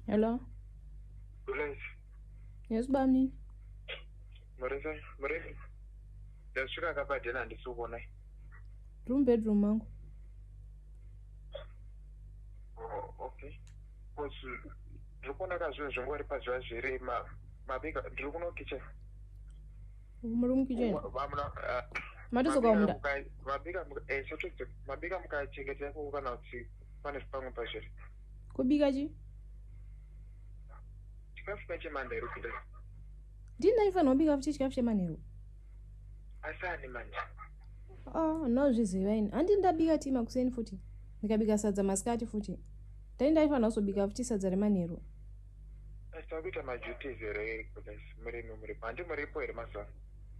Hello? Bless. Yes, Bamni. Mureza. Ndasvika akapadhena handisikuona. Room bedroom mangu. Oh, okay. Because ndikuona kazvinhu zvongori pazuva zviri mabika ndiri kuno kitchen. Room kitchen. Matisoka umda. Mabika mukachengetera kana kuti pane zvipamwe pazviri. Kubika chi? Chikafu chemanheru kudai. Ndinaifanira kubika futi chikafu chemanheru. Asani manje. Nozviziva ini. Handi ndabika tii makuseni futi. Ndikabika sadza masikati futi. Ndaifanira kusobika futi sadza remanheru. Takuita maduties here kudai muri handi muripo here mazuva.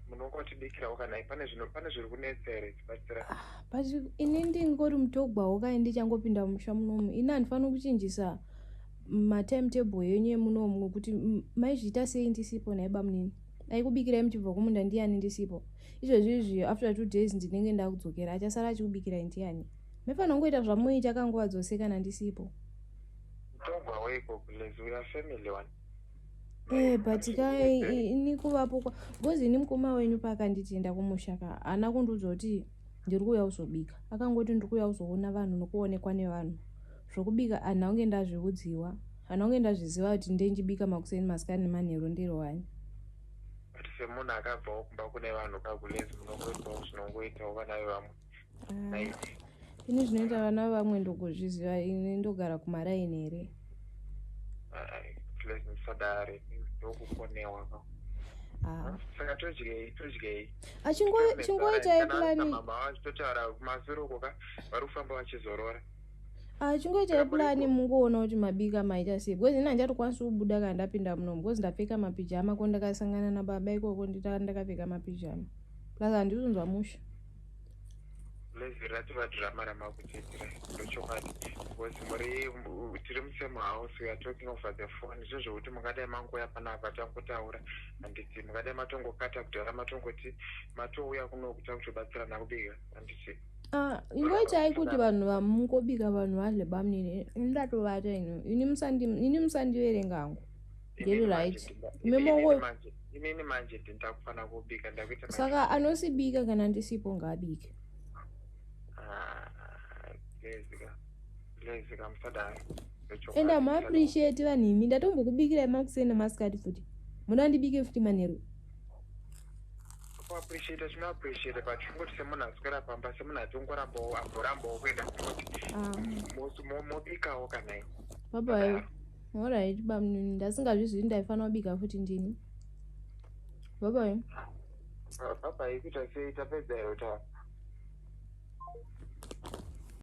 Munongotibikirawo kana pane zviri kunetsa here tibatsira. But ini ndingori mutogwawo kai ndichangopinda mumusha munomu. Ini handifanira kuchinjisa matimetable yenyu yemunomu kuti maizviita sei ndisipo naiba munini. Aikubikirai muchibva kumunda ndiani ndisipo. Izvozvi after 2 days ndinenge ndakudzokera achasara achikubikirai ndiani. Mefanira kungoita zvamuita kanguva dzose kana ndisipo. Mutogwawo iko Blaze, we are family one. But kai ini kuvapo kwa because ini mukoma wenyu pakanditienda kumushaka hana kundiudza kuti ndiri kuuya kuzobika. Akangoti ndiri kuuya kuzoona vanhu nokuonekwa nevanhu. Zvokubika hana kunge ndazviudziwa. Hana kunge ndazviziva kuti ndenjibika makuseni masikati nemanheru ndiri wani. Kuti semunhu akabvawo kumba kune vanhu kaBlaze munongoitawo zvinongoitawo vana vevamwe. Ini zvinoita vana vamwe ndokuzviziva ini ndogara kumaraini here. Blaze musadare ndokukonewa. Saka todyei. Chingoitai plani. Totaura kumasoro koka vari kufamba vachizorora. Chingoitai plani mungoona kuti mabika maita sei. Because ini handichatokwanisi kubuda kana ndapinda munomu. Because ndapfeka mapijama ko ndakasangana nababa ikoko ndakapfeka mapijama. Plus handizonzwa musha. Blaze rativa drama ramakuchitira ndochokwadi. Because tiri musame house, we are talking over the phone. Izvo zvokuti mungadai mangoya panapa tangotaura handiti mungadai matongokata kudhara matongoti matouya kuno kuta kutobatsirana kubika handiti. Ingoitai kuti vanhu vamungobika vanhu vadle bamnini. Ndatovata ino. Ini musandiverenga hangu. Ndiri right. Inini manje ndakufana kubika ndakuita. Saka anosibika kana ndisipo ngabike. Blaze kamusadare. And I'm appreciate vanhu imi ndatombokubikirai makuseni nemasikati futi. Muda ndibike futi manheru. Appreciate but chingoti semunhu aswera pamba semunhu atomborambawo kuenda kuti mobikawo kanai. Bye. Alright bamnini ndasingazvizvi ndaifanira kubika futi ndini. Bye. Kuita sei tapedza iro ta.